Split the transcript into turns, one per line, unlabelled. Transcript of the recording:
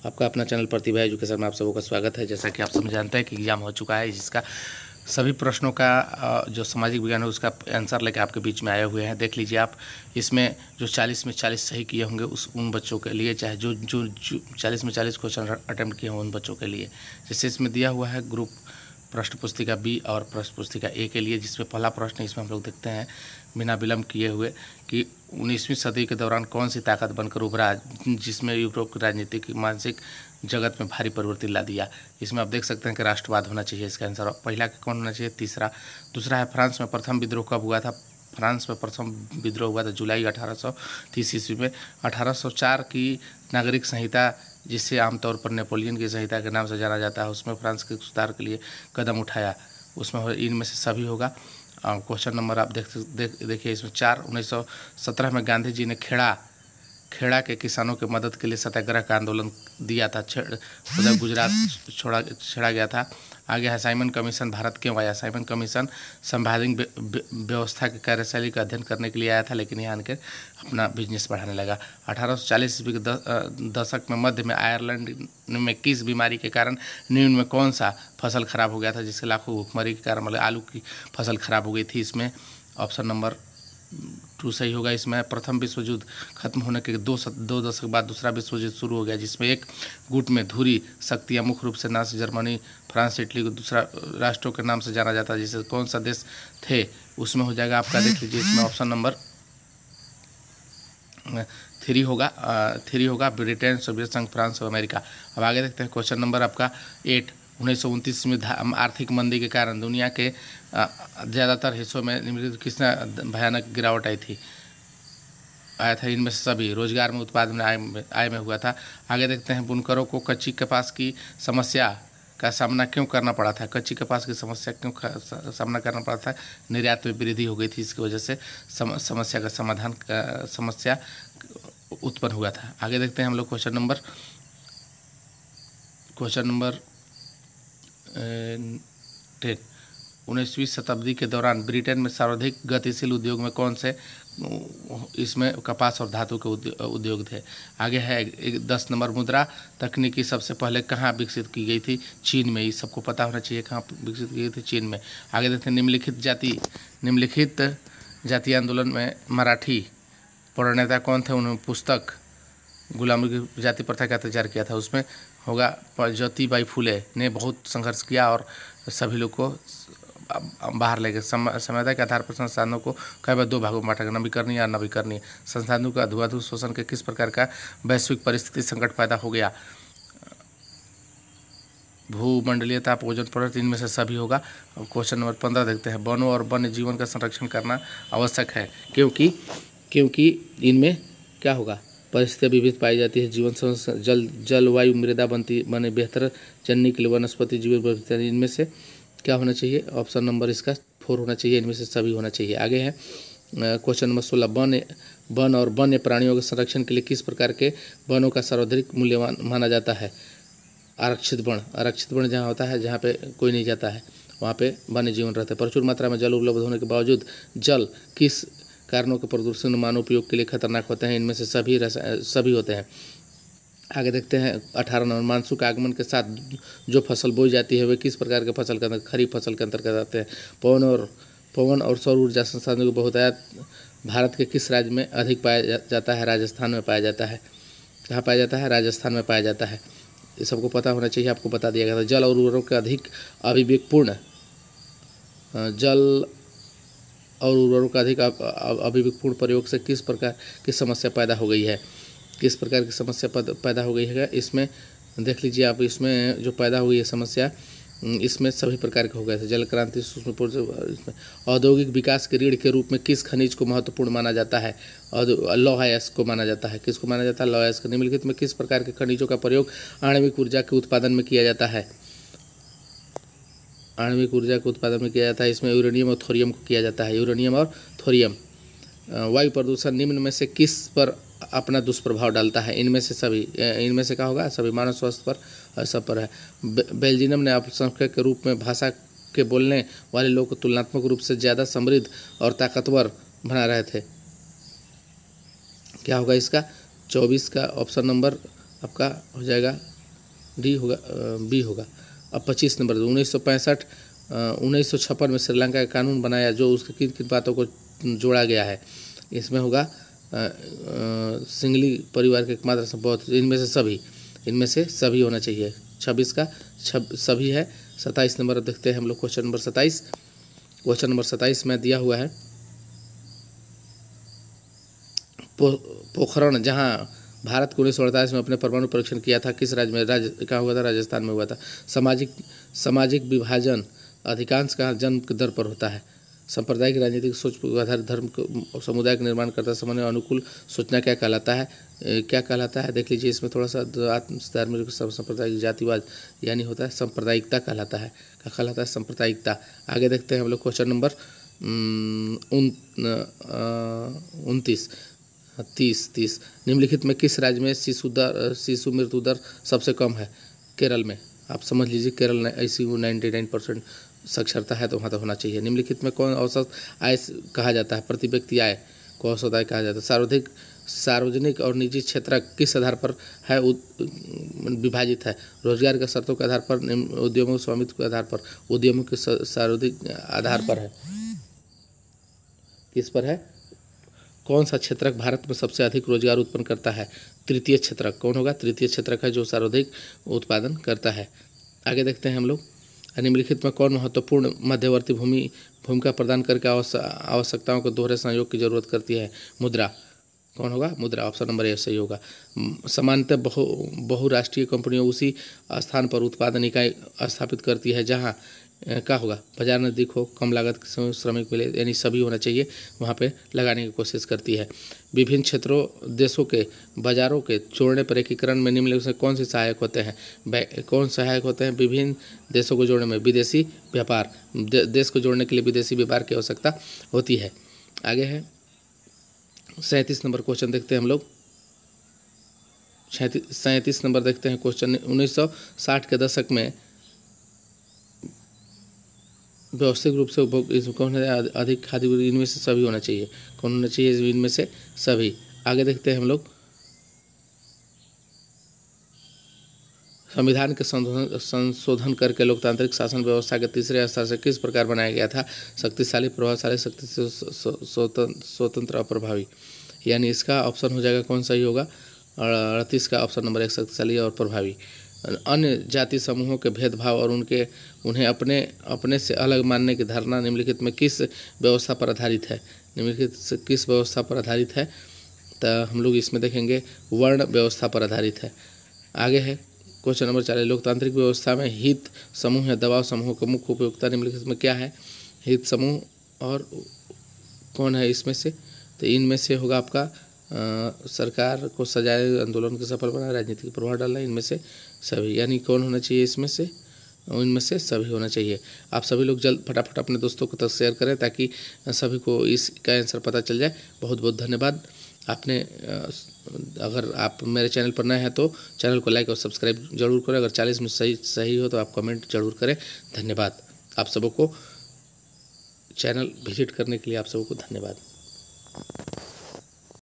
आपका अपना चैनल प्रतिभा एजुकेशन में आप सबों का स्वागत है। जैसा कि आप सब जानते हैं कि एग्जाम हो चुका है, जिसका सभी प्रश्नों का जो सामाजिक विज्ञान है उसका आंसर लेकर आपके बीच में आए हुए हैं। देख लीजिए आप, इसमें जो 40 में 40 सही किए होंगे उन बच्चों के लिए, चाहे जो 40 में 40 क्वेश्चन अटैम्प्ट किए हों उन बच्चों के लिए। जैसे इसमें दिया हुआ है ग्रुप प्रश्न पुस्तिका बी और प्रश्न पुस्तिका ए के लिए, जिसमें पहला प्रश्न इसमें हम लोग देखते हैं बिना विलंब किए हुए कि 19वीं सदी के दौरान कौन सी ताकत बनकर उभरा जिसमें यूरोप की राजनीतिक मानसिक जगत में भारी परिवर्तन ला दिया। इसमें आप देख सकते हैं कि राष्ट्रवाद होना चाहिए इसका आंसर। पहला कौन होना चाहिए? तीसरा। दूसरा है फ्रांस में प्रथम विद्रोह कब हुआ था? फ्रांस में प्रथम विद्रोह हुआ था जुलाई 1830 ईस्वी में। 1804 की नागरिक संहिता, जिसे आमतौर पर नेपोलियन की संहिता के नाम से जाना जाता है, उसमें फ्रांस के सुधार के लिए कदम उठाया। उसमें इनमें से सभी होगा। क्वेश्चन नंबर आप देखिए इसमें 4, 1917 में गांधी जी ने खेड़ा के किसानों की मदद के लिए सत्याग्रह का आंदोलन दिया था। गुजरात छेड़ा गया था। आगे है साइमन कमीशन भारत क्यों आया? साइमन कमीशन संवैधानिक व्यवस्था की कार्यशैली का अध्ययन करने के लिए आया था, लेकिन यहाँ आकर अपना बिजनेस बढ़ाने लगा। 1840 ईस्वी के दशक में मध्य में आयरलैंड में किस बीमारी के कारण नींद में कौन सा फसल खराब हो गया था, जिससे लाखों भुखमरी के कारण मतलब आलू की फसल खराब हो गई थी? इसमें ऑप्शन नंबर 2 सही होगा। इसमें प्रथम विश्व युद्ध खत्म होने के दो दशक बाद दूसरा विश्व युद्ध शुरू हो गया, जिसमें एक गुट में धुरी शक्तियाँ मुख्य रूप से नाज़ी जर्मनी, फ्रांस, इटली को दूसरा राष्ट्रों के नाम से जाना जाता है, जिसे कौन सा देश थे? उसमें हो जाएगा आपका, देख लीजिए इसमें ऑप्शन नंबर 3 होगा ब्रिटेन, सोवियत संघ, फ्रांस और अमेरिका। अब आगे देखते हैं क्वेश्चन नंबर आपका 8। 1929 में आर्थिक मंदी के कारण दुनिया के ज़्यादातर हिस्सों में निम्नलिखित किसने भयानक गिरावट आया था? इनमें से सभी। रोजगार में, उत्पादन में, आय में हुआ था। आगे देखते हैं बुनकरों को कच्ची कपास की समस्या का सामना क्यों करना पड़ा था? कच्ची कपास की समस्या क्यों सामना करना पड़ा था? निर्यात में वृद्धि हो गई थी, इसकी वजह से समस्या उत्पन्न हुआ था। आगे देखते हैं हम लोग क्वेश्चन नंबर 10। 19वीं शताब्दी के दौरान ब्रिटेन में सर्वाधिक गतिशील उद्योग में कौन से? इसमें कपास और धातु के उद्योग थे। आगे है 10 नंबर, मुद्रा तकनीकी सबसे पहले कहाँ विकसित की गई थी? चीन में। ये सबको पता होना चाहिए कहाँ विकसित की गई थी, चीन में। आगे देखते हैं निम्नलिखित जातीय आंदोलन में मराठी प्रणेता कौन थे? उन्होंने पुस्तक गुलामी की जाति प्रथा का तैयार किया था। उसमें होगा ज्योतिबाई फुले ने बहुत संघर्ष किया और सभी लोग को बाहर ले गए। समझदारी के आधार पर संसाधनों को कई बार 2 भागों में बांटा गया, नवीकरणीय और नवीकरणीय। संसाधनों का धुआंधार शोषण के किस प्रकार का वैश्विक परिस्थिति संकट पैदा हो गया? भूमंडलीय ताप, ओजोन परत, इनमें से सभी होगा। क्वेश्चन नंबर 15 देखते हैं। वनों और वन्य जीवन का संरक्षण करना आवश्यक है क्योंकि इनमें क्या होगा? परिस्थितियाँ विविध पाई जाती है, जीवन जलवायु मृदा बने बेहतर जनने के लिए वनस्पति जीवन, इनमें से क्या होना चाहिए? ऑप्शन नंबर इसका 4 होना चाहिए। इनमें से सभी होना चाहिए। आगे है क्वेश्चन नंबर 16। वन और वन्य प्राणियों के संरक्षण के लिए किस प्रकार के वनों का सर्वाधिक मूल्यवान माना जाता है? आरक्षित वन जहाँ होता है, जहाँ पे कोई नहीं जाता है, वहाँ पे वन्य जीवन रहते हैं। प्रचुर मात्रा में जल उपलब्ध होने के बावजूद जल किस कारणों के प्रदूषण मानव उपयोग के लिए खतरनाक होते हैं? इनमें से सभी होते हैं। आगे देखते हैं 18 नंबर, मानसून के आगमन के साथ जो फसल बोई जाती है वे किस प्रकार के फसल के अंदर? खरीफ फसल के अंतर्गत आते हैं। पवन और सौर ऊर्जा संसाधनों की बहुतायत भारत के किस राज्य में अधिक पाया जाता है? राजस्थान में पाया जाता है। कहाँ पाया जाता है? राजस्थान में पाया जाता है। ये सबको पता होना चाहिए, आपको बता दिया गया था। जल और उर्वरकों के अधिक अविवेकपूर्ण प्रयोग से किस प्रकार की समस्या पैदा हो गई है? किस प्रकार की समस्या पैदा हो गई है? इसमें देख लीजिए आप, इसमें जो पैदा हुई है समस्या, इसमें सभी प्रकार के हो गए थे। जल क्रांति, सूक्ष्म औद्योगिक विकास के रीढ़ के रूप में किस खनिज को महत्वपूर्ण माना जाता है? और लौह अयस्क को माना जाता है। किसको माना जाता है? लौह अयस्क। निम्नलिखित में किस प्रकार के खनिजों का प्रयोग आणविक ऊर्जा के उत्पादन में किया जाता है? आणविक ऊर्जा के उत्पादन में किया जाता है, इसमें यूरेनियम और थोरियम को किया जाता है। यूरेनियम और थोरियम। वायु प्रदूषण निम्न में से किस पर अपना दुष्प्रभाव डालता है? इनमें से क्या होगा? सभी मानव स्वास्थ्य पर, सब पर है। बेल्जियम ने अल्पसंख्यक के रूप में भाषा के बोलने वाले लोग को तुलनात्मक रूप से ज़्यादा समृद्ध और ताकतवर बना रहे थे। क्या होगा इसका? 24 का ऑप्शन नंबर आपका हो जाएगा डी होगा, बी होगा। अब 25 नंबर 1956 में श्रीलंका का कानून बनाया, जो उसके किन किन बातों को जोड़ा गया है। इसमें होगा सिंगली परिवार के एकमात्र संभव, इनमें से सभी होना चाहिए। 26 का सभी है। 27 नंबर देखते हैं हम लोग, क्वेश्चन नंबर 27। क्वेश्चन नंबर 27 में दिया हुआ है पोखरण, जहां भारत को 1948 में अपने परमाणु परीक्षण किया था, किस राज्य में कहाँ हुआ था? राजस्थान में हुआ था। सामाजिक विभाजन अधिकांश का जन्म के दर पर होता है। सांप्रदायिक राजनीतिक सोच पर आधारित धर्म समुदाय का निर्माण करता समय अनुकूल सोचना क्या कहलाता है? देख लीजिए, इसमें थोड़ा सा धार्मिक सांप्रदायिक जातिवाद यानी होता है सांप्रदायिकता कहलाता है। क्या कहलाता है? सांप्रदायिकता। आगे देखते हैं हम लोग, क्वेश्चन नंबर 30 निम्नलिखित में किस राज्य में शिशु मृत्यु दर सबसे कम है? केरल में। आप समझ लीजिए, केरल में ICU 99% साक्षरता है, तो वहाँ तो होना चाहिए। निम्नलिखित में कौन औसत आय कहा जाता है? प्रति व्यक्ति आय को औसत आय कहा जाता है। सार्वजनिक और निजी क्षेत्र किस आधार पर है विभाजित है? रोजगार के शर्तों के आधार पर, उद्यमों स्वामित्व के आधार पर, उद्यमों के सार्वजनिक आधार पर है। किस पर है? कौन सा क्षेत्र भारत में सबसे अधिक रोजगार उत्पन्न करता है? तृतीय क्षेत्र। कौन होगा? तृतीय क्षेत्र है, जो सर्वाधिक उत्पादन करता है। आगे देखते हैं हम लोग, निम्नलिखित में कौन महत्वपूर्ण मध्यवर्ती भूमिका प्रदान करके आवश्यकताओं को दोहरे संयोग की जरूरत करती है? मुद्रा। कौन होगा? मुद्रा। ऑप्शन नंबर ए सही होगा। सामान्यतः बहुराष्ट्रीय कंपनियों उसी स्थान पर उत्पादन इकाई स्थापित करती है जहां क्या होगा? बाजार नज़दीक हो, कम लागत के श्रमिक मिले, यानी सभी होना चाहिए, वहाँ पे लगाने की कोशिश करती है। विभिन्न क्षेत्रों देशों के बाजारों के जोड़ने पर एकीकरण में निम्नलिखित से कौन से सहायक होते हैं? कौन सहायक होते हैं? विभिन्न देशों को जोड़ने में विदेशी व्यापार, देश को जोड़ने के लिए विदेशी व्यापार की आवश्यकता होती है। आगे है 37 नंबर क्वेश्चन देखते हैं हम लोग। 37 नंबर देखते हैं क्वेश्चन। 1960 के दशक में व्यवस्थित रूप से उपभोग कौन है? अधिक खाद्य, इनमें से सभी होना चाहिए। कौन होना चाहिए? इनमें से सभी। आगे देखते हैं हम लोग, संविधान के संशोधन करके लोकतांत्रिक शासन व्यवस्था के तीसरे स्तर से किस प्रकार बनाया गया था? शक्तिशाली, प्रभावशाली, स्वतंत्र, अप्रभावी। यानी इसका ऑप्शन हो जाएगा, कौन सही होगा? 38 का ऑप्शन नंबर 1, शक्तिशाली और प्रभावी। अन्य जाति समूहों के भेदभाव और उन्हें अपने से अलग मानने की धारणा निम्नलिखित में किस व्यवस्था पर आधारित है? निम्नलिखित से किस व्यवस्था पर आधारित है? तो हम लोग इसमें देखेंगे वर्ण व्यवस्था पर आधारित है। आगे है क्वेश्चन नंबर 40, लोकतांत्रिक व्यवस्था में हित समूह या दबाव समूह का मुख्य उपयोगिता निम्नलिखित में क्या है? हित समूह और कौन है इसमें से? तो इनमें से होगा आपका सरकार को सजाए, आंदोलन को सफल बनाए, राजनीतिक प्रभाव डालना, इनमें से सभी। यानी कौन होना चाहिए इसमें से? इनमें से सभी होना चाहिए। आप सभी लोग जल्द फटाफट अपने दोस्तों को तक शेयर करें ताकि सभी को इसका आंसर पता चल जाए। बहुत बहुत धन्यवाद। आपने अगर आप मेरे चैनल पर नए हैं तो चैनल को लाइक और सब्सक्राइब जरूर करें। अगर 40 में सही हो तो आप कमेंट जरूर करें। धन्यवाद। आप सबको चैनल विजिट करने के लिए आप सबको धन्यवाद।